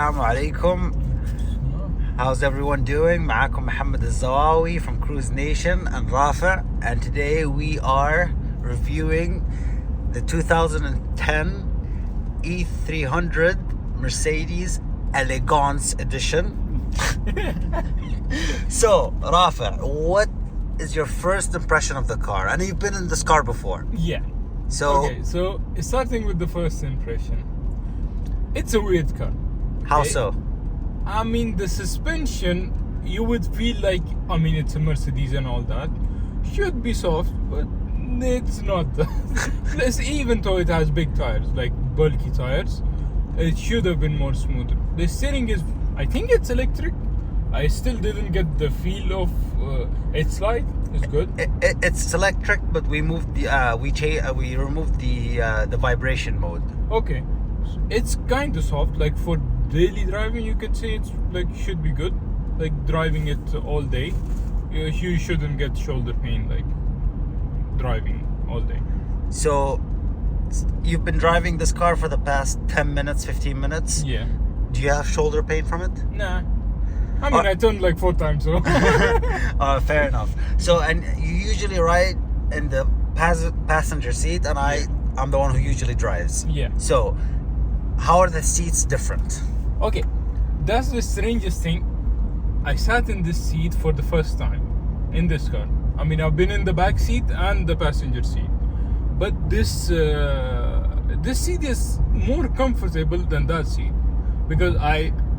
Assalamu alaikum. How's everyone doing? معكم محمد الزواوي from Crewznation and Rafa, and today we are reviewing the 2010 E300 Mercedes Elegance edition. So, Rafa, what is your first impression of the car? I know you've been in this car before. Yeah. So, Okay, so starting with the first impression, it's a weird car. how Okay? so? I mean, the suspension, you would feel like, I mean, it's a Mercedes and all that, should be soft, but it's not. Plus, even though it has big tires, like bulky tires, it should have been more smoother. The steering is, I think it's electric. I still didn't get the feel of its slide. It's good. It's electric, but we moved the we removed the vibration mode. Okay, it's kind of soft. Like for daily driving, you could say it's like should be good. Like driving it all day, you shouldn't get shoulder pain like driving all day. So, you've been driving this car for the past 10 minutes, 15 minutes. Yeah. Do you have shoulder pain from it? Nah. I mean, I turned like 4 times, so. Fair enough. So, and you usually ride in the passenger seat, and I'm the one who usually drives. Yeah. So, how are the seats different? Okay, that's the strangest thing. I sat in this seat for the first time in this car. I mean, I've been in the back seat and the passenger seat, but this seat is more comfortable than that seat, because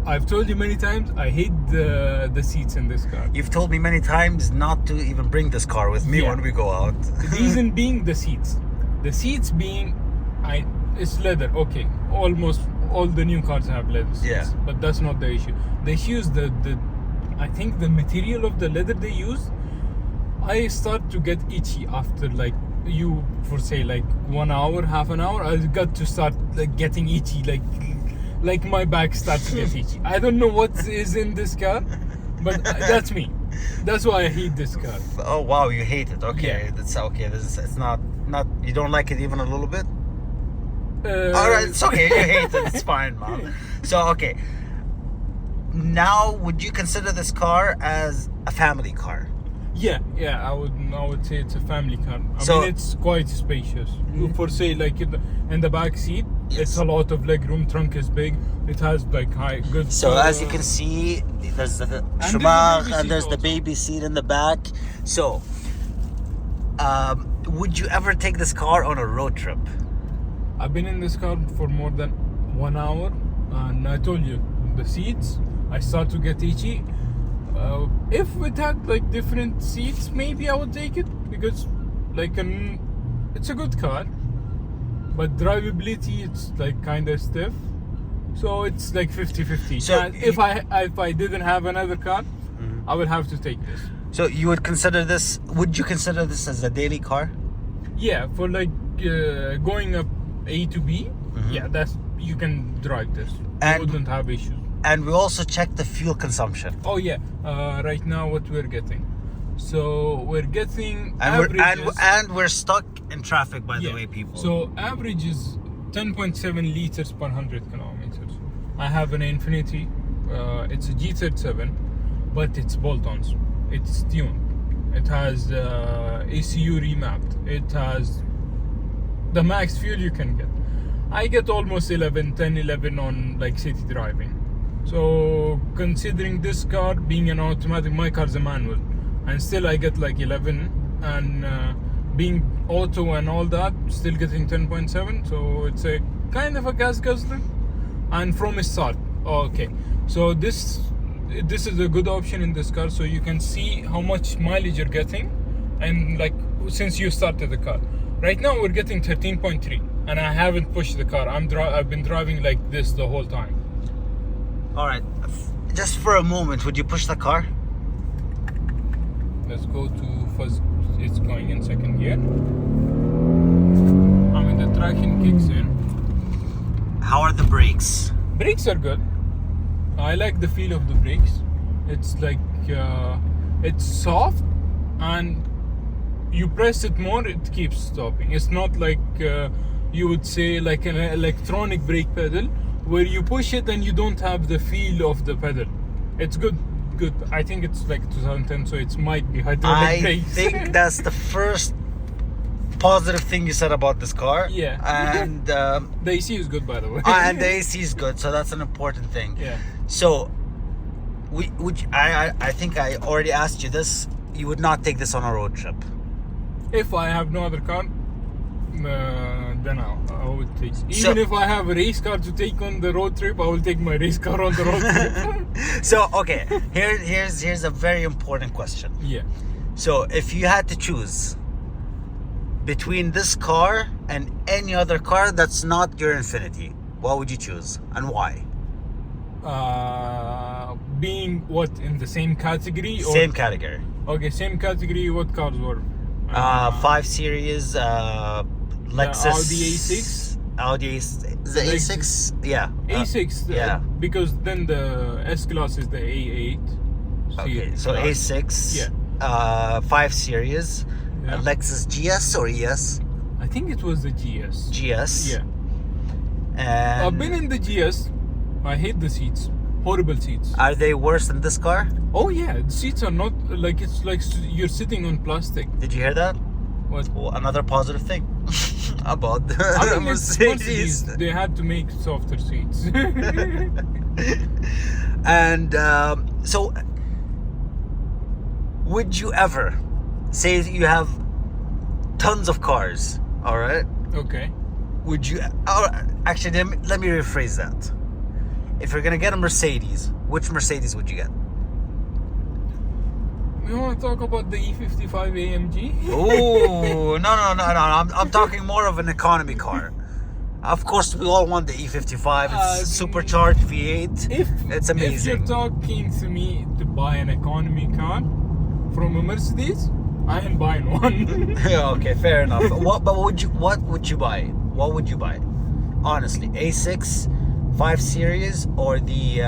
I've told you many times I hate the seats in this car. You've told me many times not to even bring this car with me when we go out. The reason being the seats. The seats being, it's leather. Okay, almost all the new cars have leather seats. Yeah. But that's not the issue. The issue is I think the material of the leather they use. I start to get itchy after for say 1 hour, half an hour. I got to start getting itchy, like my back starts to get itchy. I don't know what is in this car, but that's me. That's why I hate this car. Oh wow, you hate it. Okay, Yeah. that's okay. It's not you don't like it even a little bit. All right, it's okay. You hate it. It's fine, man. So okay. Now, would you consider this car as a family car? Yeah, I would say it's a family car. I So- mean, it's quite spacious. For say in the back seat, Yes. it's a lot of leg room. Trunk is big. It has good. So as you can see, there's the there's a shumar baby and seat there's the also. baby seat in the back. So, would you ever take this car on a road trip? I've been in this car for more than 1 hour, and I told you the seats. I start to get itchy. If it had different seats, maybe I would take it, because it's a good car, but drivability it's kind of stiff. So it's 50-50. So And if I didn't have another car, I would have to take this. So you would consider this? Would you consider this as a daily car? Yeah, for going up A to B. Yeah, you can drive this. And- You wouldn't have issues. And we also checked the fuel consumption. Oh yeah, right now what we're getting. So we're getting And averages. we're stuck in traffic, by the Yeah. way, people. So average is 10.7 liters per 100 kilometers. I have an Infiniti. It's a G37, but it's bolt-ons. It's tuned. It has ECU remapped. It has the max fuel you can get. I get almost 11 on city driving. So considering this car being an automatic, my car's a manual, and still I get 11, and being auto and all that, still getting 10.7. So it's a kind of a gas guzzler. And from a start, okay. So this is a good option in this car. So you can see how much mileage you're getting, and since you started the car. Right now we're getting 13.3, and I haven't pushed the car. I've been driving like this the whole time. All right, just for a moment, would you push the car? Let's go to first. It's going in second gear. I mean, the traction kicks in. How are the brakes? Brakes are good. I like the feel of the brakes. It's it's soft, and you press it more, it keeps stopping. It's not you would say an electronic brake pedal, where you push it and you don't have the feel of the pedal. It's good. I think it's like 2010, so it might be hydraulic I brakes. think that's the first positive thing you said about this car. Yeah. And the AC is good, by the way. and the AC is good, so that's an important thing. Yeah. So, I think I already asked you this. You would not take this on a road trip. If I have no other car, then I would take. So- Even if I have a race car to take on the road trip, I will take my race car on the road trip. So, okay, here's a very important question. Yeah. So, if you had to choose between this car and any other car that's not your Infinity, what would you choose and why? Being what, in the same category? Or? Same category. Okay, same category. What cars were? 5 Series, Lexus. Audi A6? Audi A6. The A6? Yeah. A6. yeah. Because then the S class is the A8. Okay, so class. A6. Yeah. 5 Series. Yeah. Lexus GS or ES? I think it was the GS. GS. Yeah. And I've been in the GS. I hate the seats. Horrible seats. are they worse than this car? Oh yeah, the seats are not like, it's like you're sitting on plastic. Did you hear that? What? Well, another positive thing about the I mean, it's Mercedes. Mercedes. They had to make softer seats. And so, would you ever say you have tons of cars? All right. Okay. Would you? Actually, let me rephrase that. If you're gonna get a Mercedes, which Mercedes would you get? You want to talk about the E55 AMG? Oh no! I'm talking more of an economy car. Of course, we all want the E55. It's supercharged V8. It's amazing. If you're talking to me to buy an economy car from a Mercedes, I ain't buying one. Yeah, okay, fair enough. What would you buy? What would you buy? Honestly, A6, 5 Series, or the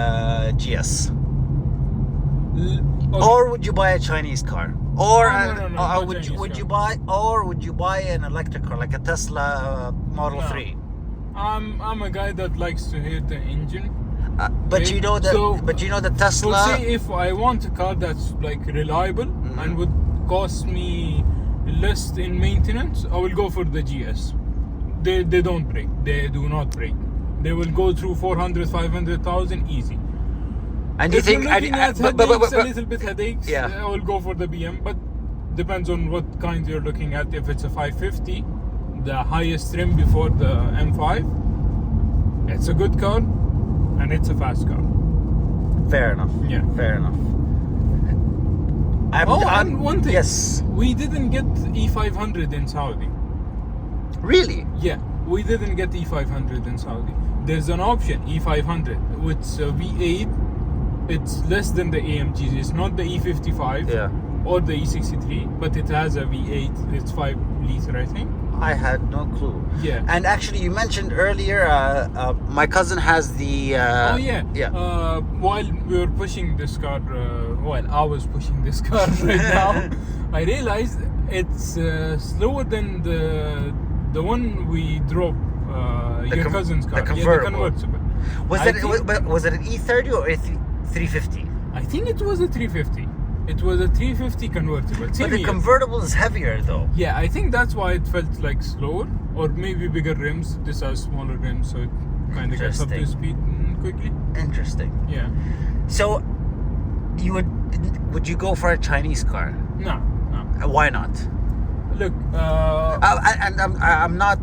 GS? Okay. Or would you buy a Chinese car? Or No, would you buy an electric car like a Tesla Model No. 3? I'm a guy that likes to hear the engine. But Okay, you know that. so- but you know the So Tesla. say if I want a car that's like reliable Mm-hmm. and would cost me less in maintenance, I will go for the GS. They don't break. They do not break. They will go through 400, 500,000 easy. and you If think? you're looking at but- headaches, a little bit headaches, Yeah. I will go for the BM. But depends on what kind you're looking at. If it's a 550, the highest trim before the M5, it's a good car and it's a fast car. fair enough. Yeah. Fair enough. And one thing. Yes. We didn't get E500 in Saudi. Really? Yeah, we didn't get E500 in Saudi. There's an option, E500, with a V8. It's less than the AMGs. It's not the E55 Yeah. or the E63, but it has a V8. It's 5 liter, I think. I had no clue. Yeah. And actually, you mentioned earlier, my cousin has the. Oh yeah. Yeah. While we were pushing this car, while I was pushing this car right now, I realized it's slower than the one we drove. Your cousin's car. the convertible. Yeah, the convertible. Was I it think- was it an E30 or a 350? I think it was a 350. It was a 350 convertible. But Same the year. convertible is heavier though. Yeah, I think that's why it felt like slower, or maybe bigger rims. This has smaller rims, so it kind of gets up to Interesting. speed quickly. Interesting. Yeah. So, you would you go for a Chinese car? No. Why not? Look, And I'm not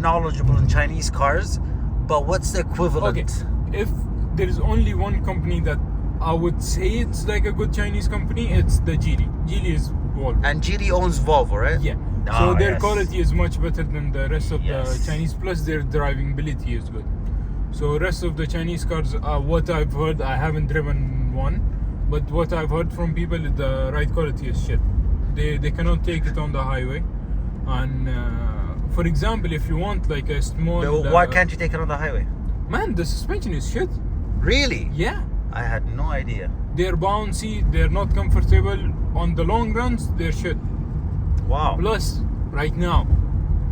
knowledgeable in Chinese cars, but what's the equivalent? okay. If there is only one company that I would say it's like a good Chinese company, it's the Geely. Geely is Volvo. And Geely owns Volvo, right? Yeah. Oh, So their yes. quality is much better than the rest of Yes. the Chinese. Plus their drivability is good. So rest of the Chinese cars, what I've heard, I haven't driven one, but what I've heard from people, the ride quality is shit. They cannot take it on the highway. And for example, if you want like a small, But why can't you take it on the highway? man, the suspension is shit. Really? Yeah. I had no idea. They're bouncy, they're not comfortable. On the long runs, they're shit. Wow. Plus, right now,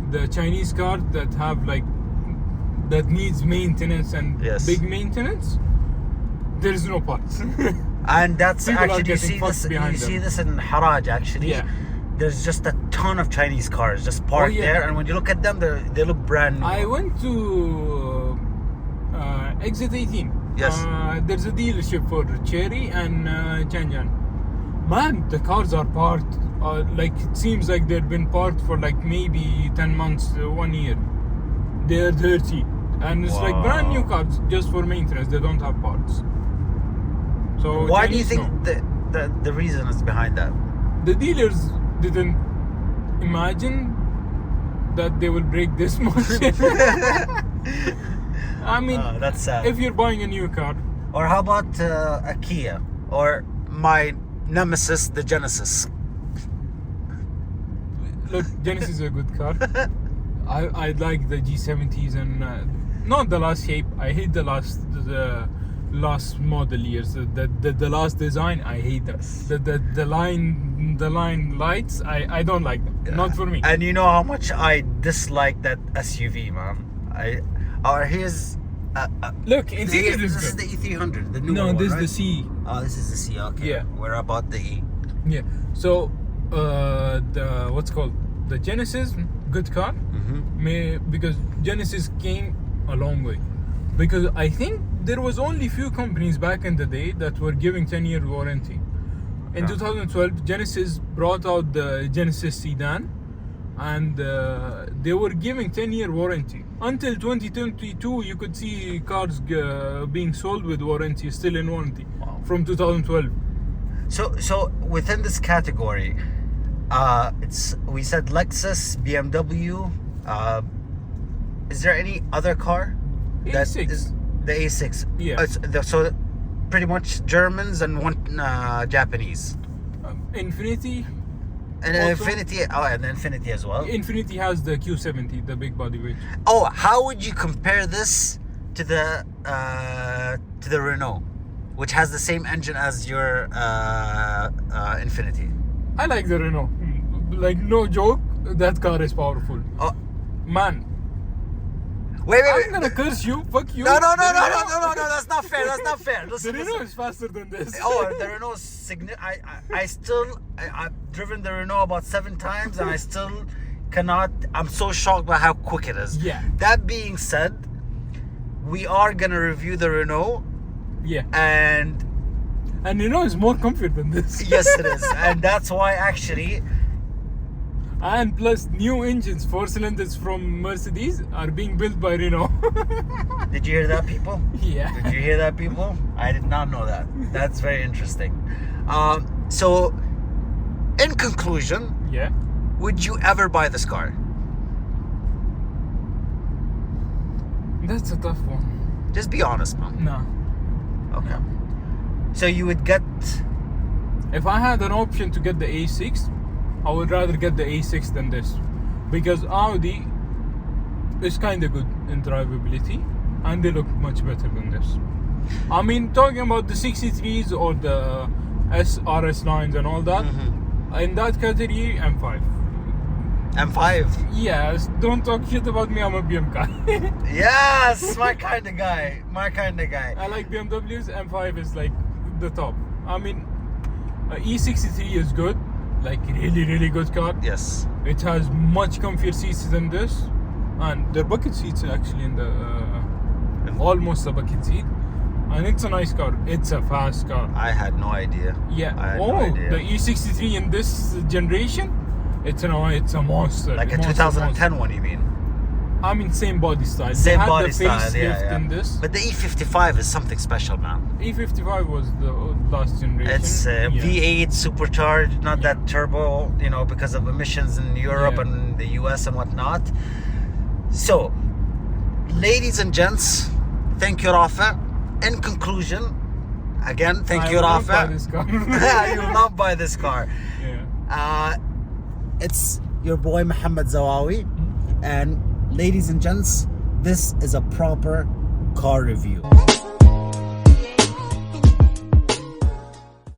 the Chinese cars that have like that needs maintenance and Yes. big maintenance, there is no parts. And that's People are actually, you getting see fucked this. You behind see them. this in Haraj actually. Yeah. There's just a ton of Chinese cars just parked yeah. there, and when you look at them, they look brand new. I went to Exit 18. Yes. There's a dealership for Cherry and Chanjan. Man, the cars are parked. Like it seems like they've been parked for like maybe 10 months, 1 year. They're dirty, and it's like brand new cars just for maintenance. They don't have parts. So Why do you Chinese, think no. the reason is behind that? The dealers didn't imagine that they will break this much? I mean, that's sad. if you're buying a new car, Or how about a Kia? Or my nemesis, the Genesis? look, Genesis is a good car. I like the G70s and not the last shape. I hate the last model years. The last design, I hate them. The line lights, I don't like them. Not for me. And you know how much I dislike that SUV, man. Here's Look, interior is this is good. the E300, the new No, one, this is right? the C. Oh, this is the C. Okay. Yeah. We're about the E. Yeah. So the what's called the Genesis, good car. Because Genesis came a long way. Because I think there was only few companies back in the day that were giving 10-year warranty. In 2012, Genesis brought out the Genesis sedan, and they were giving 10-year warranty. Until 2022, you could see cars being sold with warranty, still in warranty, from 2012. So within this category, we said Lexus, BMW. Is there any other car? A6. Is the A6. Yeah. So pretty much Germans and one Japanese. Infinity. And Also- Infinity. Oh, and Infinity as well. Infinity has the Q70, the big body weight. Oh, how would you compare this to the Renault, which has the same engine as your Infinity? I like the Renault. Like, no joke, that car is powerful. Oh, Man, wait. I'm gonna curse you. Fuck you. No, The Renault- that's not fair. That's not fair. The Listen, Renault is faster than this. Oh, the Renault is I've driven the Renault about 7 times, and I still cannot. I'm so shocked by how quick it is. Yeah. That being said, we are gonna review the Renault, Yeah. and Renault is more comfort than this. yes, it is, and that's why actually. And plus, new engines, 4 cylinders from Mercedes, are being built by Renault. Did you hear that, people? Yeah. Did you hear that, people? I did not know that. That's very interesting. So, in conclusion, Yeah. would you ever buy this car? That's a tough one. Just be honest, man. No. Okay. So you would get. If I had an option to get the A6, I would rather get the A6 than this. Because Audi is kind of good in drivability, and they look much better than this. I mean, talking about the 63s or the SRS lines and all that, in that category, M5. M5. Yes, don't talk shit about me, I'm a BM guy. Yes, my kind of guy. My kind of guy. I like BMWs, M5 is like the top. I mean, E63 is good, like really good car. Yes. It has much comfier seats than this, and they're bucket seats actually in the almost a bucket seat, and it's a nice car. It's a fast car. I had no idea. Yeah. I had no idea. The E63 in this generation, it's a monster. Like a monster, 2010 one, you mean? I mean, same body style. Same they had body the style, facelift yeah. in this. But the E55 is something special, man. E55 was the last generation. It's V8 supercharged, not Yeah. that turbo, because of emissions in Europe Yeah. and the US and whatnot. So, ladies and gents, thank you, Rafa. In conclusion, again, thank you, I will not buy Rafa. this car. You will not buy this car. Yeah. It's your boy Mohammed Zawawi, and ladies and gents, this is a proper car review.